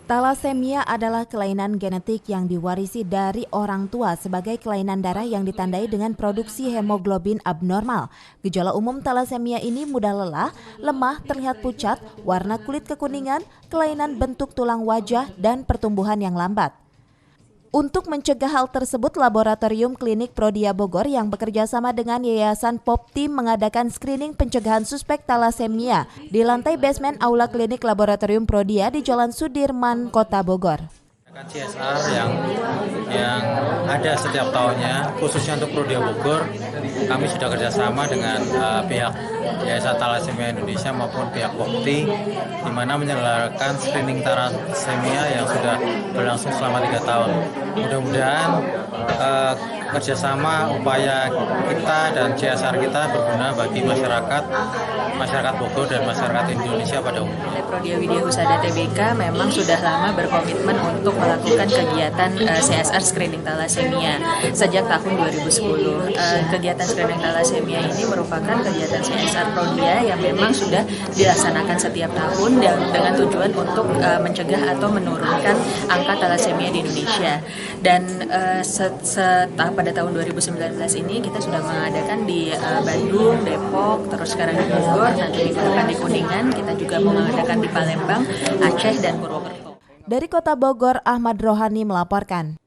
Talasemia adalah kelainan genetik yang diwarisi dari orang tua sebagai kelainan darah yang ditandai dengan produksi hemoglobin abnormal. Gejala umum talasemia ini mudah lelah, lemah, terlihat pucat, warna kulit kekuningan, kelainan bentuk tulang wajah, dan pertumbuhan yang lambat. Untuk mencegah hal tersebut, Laboratorium Klinik Prodia Bogor yang bekerja sama dengan Yayasan Poptim mengadakan screening pencegahan suspek talasemia di lantai basement Aula Klinik Laboratorium Prodia di Jalan Sudirman, Kota Bogor. CSR yang ada setiap tahunnya, khususnya untuk Prodia Bogor, kami sudah kerjasama dengan pihak Yayasan Talasemia Indonesia maupun pihak Popti, di mana menyelenggarakan screening talasemia yang sudah berlangsung selama 3 tahun. Mudah-mudahan kerjasama upaya kita dan CSR kita berguna bagi masyarakat Bogor dan masyarakat Indonesia pada umumnya. Prodia Widya Husada Tbk memang sudah lama berkomitmen untuk melakukan kegiatan CSR screening talasemia sejak tahun 2010. Kegiatan screening talasemia ini merupakan kegiatan CSR Prodia yang memang sudah dilaksanakan setiap tahun dan dengan tujuan untuk mencegah atau menurunkan angka talasemia di Indonesia. Dan pada tahun 2019 ini kita sudah mengadakan di Bandung, Depok, terus sekarang di Bogor, nanti minggu depan di Kuningan, kita juga mengadakan di Palembang, Aceh, dan Purwokerto. Dari Kota Bogor, Ahmad Rohani melaporkan.